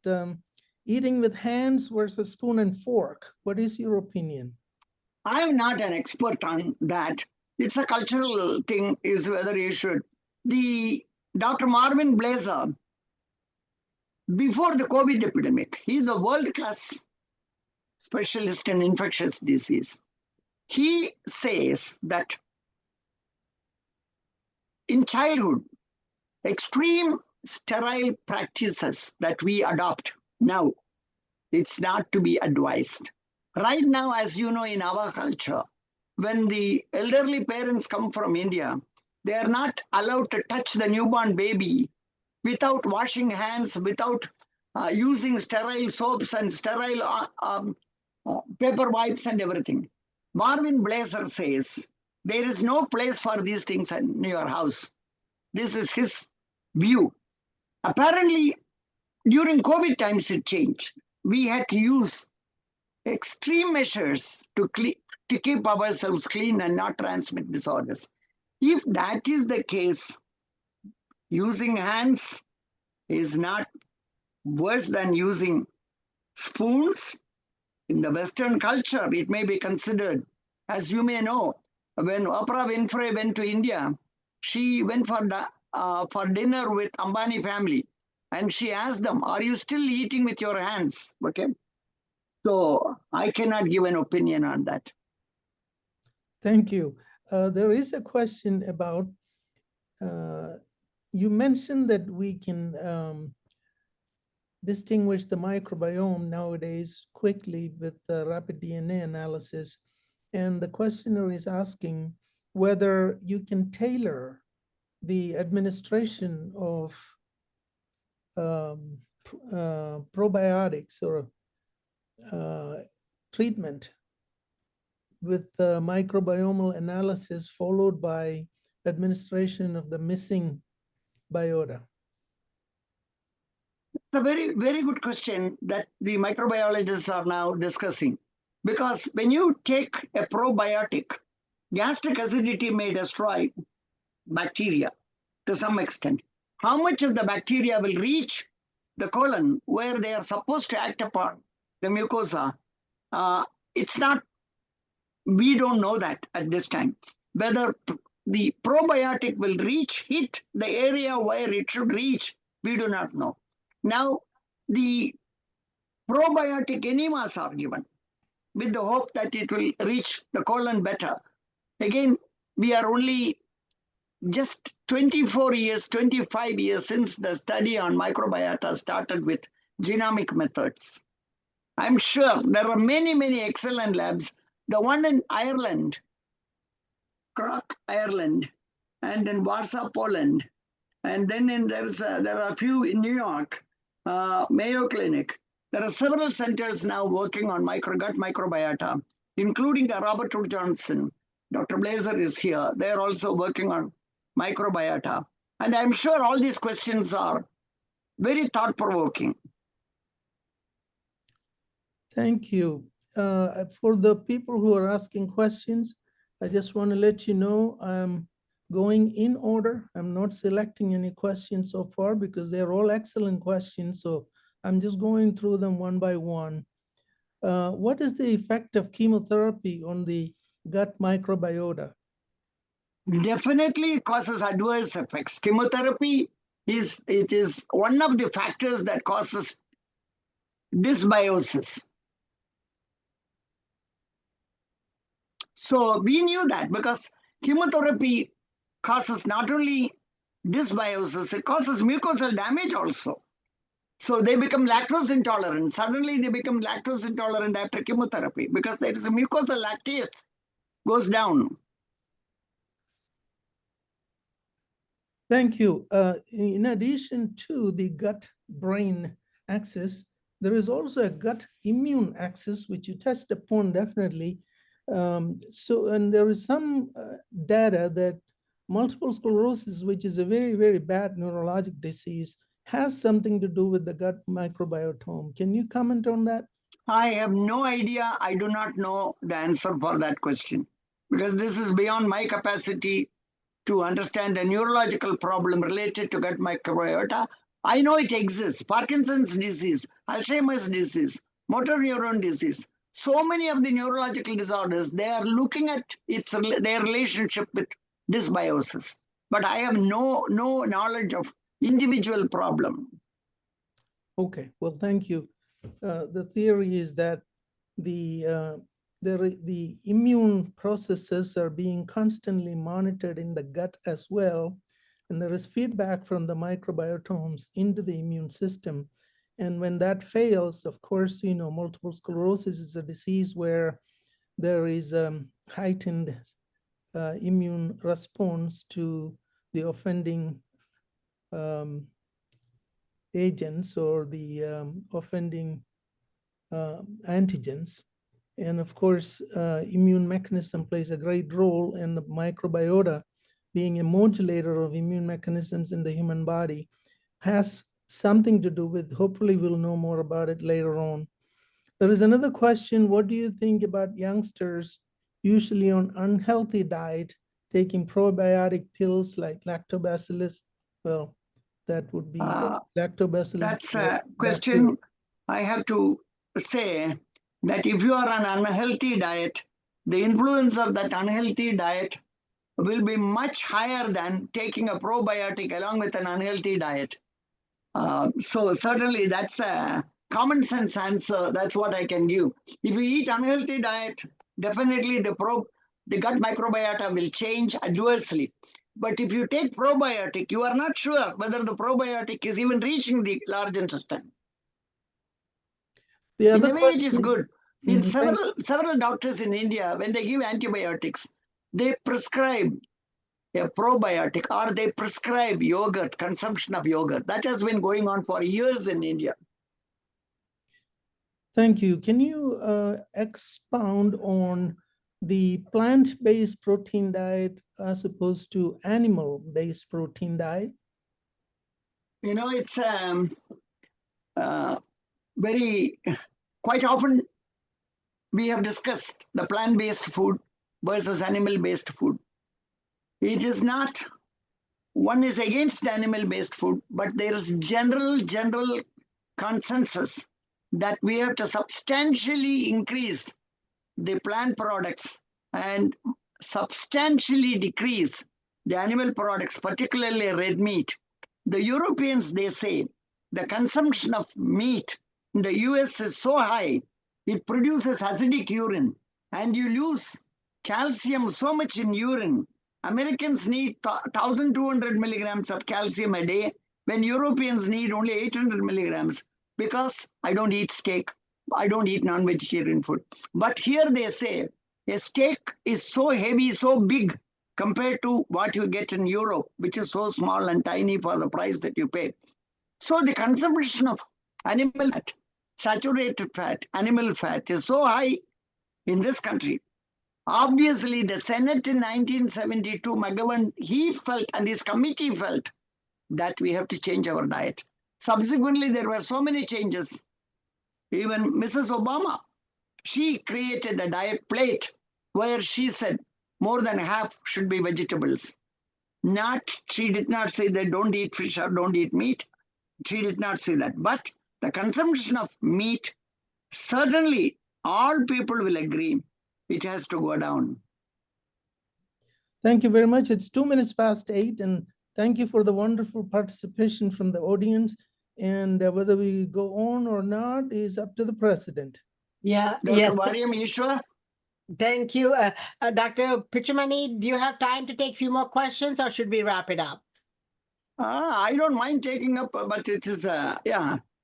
eating with hands versus spoon and fork. What is your opinion? I'm not an expert on that. It's a cultural thing, is whether you should. Dr. Marvin Blazer, before the COVID epidemic, he's a world-class specialist in infectious disease. He says that in childhood, extreme sterile practices that we adopt now, it's not to be advised. Right now, as you know, in our culture, when the elderly parents come from India, they are not allowed to touch the newborn baby without washing hands, without using sterile soaps and sterile paper wipes and everything. Marvin Blazer says, there is no place for these things in your house. This is his view. Apparently, during COVID times, it changed. We had to use extreme measures to keep ourselves clean and not transmit disorders. If that is the case, using hands is not worse than using spoons. In the Western culture, it may be considered, as you may know, when Oprah Winfrey went to India, she went for dinner with Ambani family, and she asked them, "Are you still eating with your hands?" Okay, so I cannot give an opinion on that. Thank you. There is a question about, you mentioned that we can distinguish the microbiome nowadays quickly with rapid DNA analysis. And the questioner is asking whether you can tailor the administration of probiotics or treatment with microbiomal analysis followed by administration of the missing biota. It's a very, very good question that the microbiologists are now discussing. Because when you take a probiotic, gastric acidity may destroy bacteria to some extent. How much of the bacteria will reach the colon where they are supposed to act upon the mucosa? It's not, we don't know that at this time. Whether the probiotic will hit the area where it should reach, we do not know. Now, the probiotic enemas are given with the hope that it will reach the colon better. Again, we are only just 24 years, 25 years since the study on microbiota started with genomic methods. I'm sure there are many, many excellent labs. The one in Ireland, Cork, Ireland, and in Warsaw, Poland, and then there are a few in New York, Mayo Clinic. There are several centers now working on gut microbiota, including Robert Wood Johnson. Dr. Blazer is here. They're also working on microbiota. And I'm sure all these questions are very thought-provoking. Thank you. For the people who are asking questions, I just want to let you know I'm going in order. I'm not selecting any questions so far because they're all excellent questions. So I'm just going through them one by one. What is the effect of chemotherapy on the gut microbiota? Definitely it causes adverse effects. Chemotherapy is one of the factors that causes dysbiosis. So we knew that because chemotherapy causes not only dysbiosis, it causes mucosal damage also. So they become lactose intolerant. Suddenly they become lactose intolerant after chemotherapy because there is a mucosal lactase goes down. Thank you. In addition to the gut-brain axis, there is also a gut-immune axis, which you touched upon definitely. And there is some data that multiple sclerosis, which is a very, very bad neurologic disease, has something to do with the gut microbiome. Can you comment on that? I have no idea. I do not know the answer for that question because this is beyond my capacity to understand a neurological problem related to gut microbiota. I know it exists. Parkinson's disease, Alzheimer's disease, motor neuron disease. So many of the neurological disorders, they are looking at their relationship with dysbiosis. But I have no knowledge of individual problem. Okay, well, thank you. The theory is that the immune processes are being constantly monitored in the gut as well, and there is feedback from the microbiomes into the immune system. And when that fails, of course, multiple sclerosis is a disease where there is a heightened immune response to the offending agents or the offending antigens. And of course, immune mechanism plays a great role in the microbiota. Being a modulator of immune mechanisms in the human body has something to do with, hopefully we'll know more about it later on. There is another question. What do you think about youngsters usually on unhealthy diet, taking probiotic pills like lactobacillus? Well, that would be lactobacillus. That's a question. I have to say that if you are on an unhealthy diet, the influence of that unhealthy diet will be much higher than taking a probiotic along with an unhealthy diet. So certainly that's a common sense answer. That's what I can give. If you eat unhealthy diet, definitely the gut microbiota will change adversely. But if you take probiotic, you are not sure whether the probiotic is even reaching the large intestine. The in other a way, question, it is good. In several doctors in India, when they give antibiotics, they prescribe a probiotic or they prescribe yogurt, consumption of yogurt. That has been going on for years in India. Thank you. Can you expound on the plant-based protein diet as opposed to animal-based protein diet? It's quite often we have discussed the plant-based food versus animal-based food. It is not, one is against the animal-based food, but there is general consensus that we have to substantially increase the plant products and substantially decrease the animal products, particularly red meat. The Europeans, they say, the consumption of meat in the US is so high, it produces acidic urine, and you lose calcium so much in urine. Americans need 1,200 milligrams of calcium a day, when Europeans need only 800 milligrams, because I don't eat steak, I don't eat non-vegetarian food. But here they say a steak is so heavy, so big compared to what you get in Europe, which is so small and tiny for the price that you pay. So the consumption of animal fat, saturated fat, animal fat is so high in this country. Obviously, the Senate in 1972, McGovern, he felt and his committee felt that we have to change our diet. Subsequently, there were so many changes. Even Mrs. Obama, she created a diet plate where she said more than half should be vegetables. She did not say that don't eat fish or don't eat meat. She did not say that. But the consumption of meat, certainly all people will agree, it has to go down. Thank you very much. It's 8:02, and thank you for the wonderful participation from the audience. And whether we go on or not is up to the president. Yeah. Dr. Yes. Variam Ishwar? Thank you. Dr. Pitchumoni, do you have time to take a few more questions, or should we wrap it up? I don't mind taking up, but it is,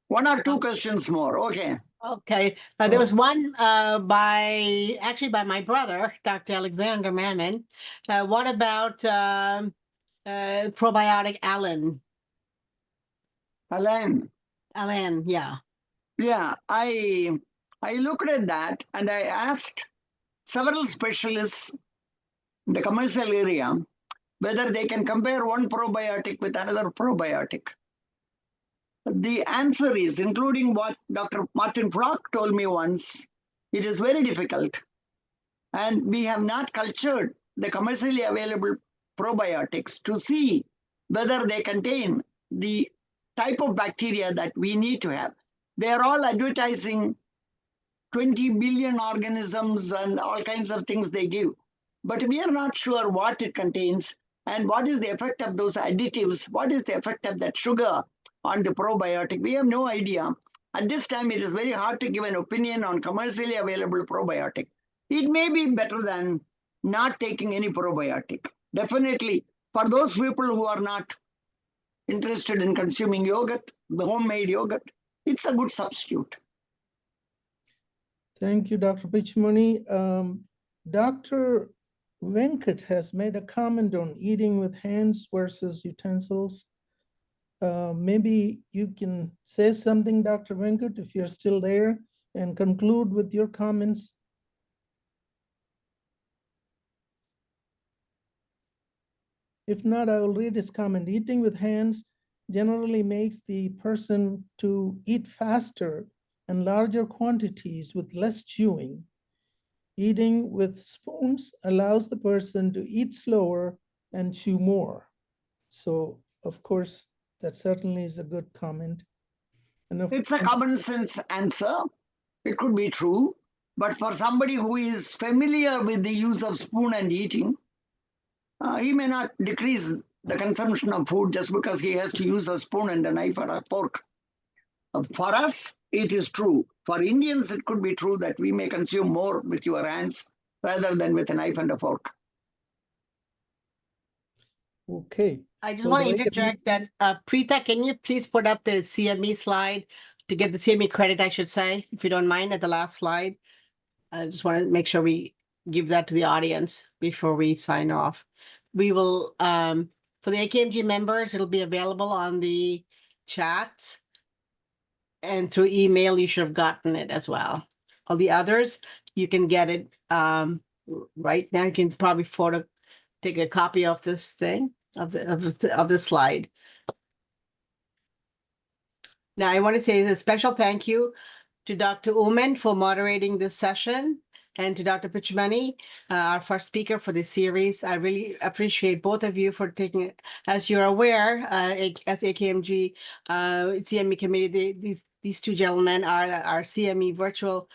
one or two questions more. Okay. Okay. There was one by my brother, Dr. Alexander Mammon. What about probiotic Alan? Alan, Alan, yeah. yeah, I looked at that and I asked several specialists in the commercial area whether they can compare one probiotic with another probiotic. The answer is, including what Dr. Martin Flock told me once, it is very difficult. And we have not cultured the commercially available probiotics to see whether they contain the type of bacteria that we need to have. They are all advertising 20 billion organisms and all kinds of things they give. But we are not sure what it contains and what is the effect of those additives, what is the effect of that sugar on the probiotic. We have no idea. At this time, it is very hard to give an opinion on commercially available probiotic. It may be better than not taking any probiotic. Definitely, for those people who are not interested in consuming yogurt, homemade yogurt, it's a good substitute. Thank you, Dr. Pitchumoni. Dr. Venkat has made a comment on eating with hands versus utensils. Maybe you can say something, Dr. Venkat, if you're still there, and conclude with your comments. If not, I will read his comment. Eating with hands generally makes the person to eat faster and larger quantities with less chewing. Eating with spoons allows the person to eat slower and chew more. So, of course, that certainly is a good comment. It's a common sense answer. It could be true. But for somebody who is familiar with the use of spoon and eating, he may not decrease the consumption of food just because he has to use a spoon and a knife or a fork. For us, it is true. For Indians, it could be true that we may consume more with your hands rather than with a knife and a fork. Okay. I just want to interject that, Preeta, can you please put up the CME slide to get the CME credit, I should say, if you don't mind, at the last slide? I just want to make sure we give that to the audience before we sign off. We will, for the AKMG members, it'll be available on the chats. And through email, you should have gotten it as well. All the others, you can get it right now. You can probably take a copy of this thing, of the slide. Now, I want to say a special thank you to Dr. Ullman for moderating this session, and to Dr. Pitchumoni, our first speaker for this series. I really appreciate both of you for taking it. As you're aware, as AKMG CME committee, these two gentlemen are our CME virtual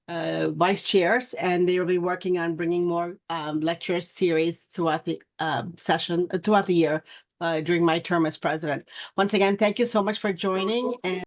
vice chairs, and they will be working on bringing more lecture series throughout the throughout the year during my term as president. Once again, thank you so much for joining. And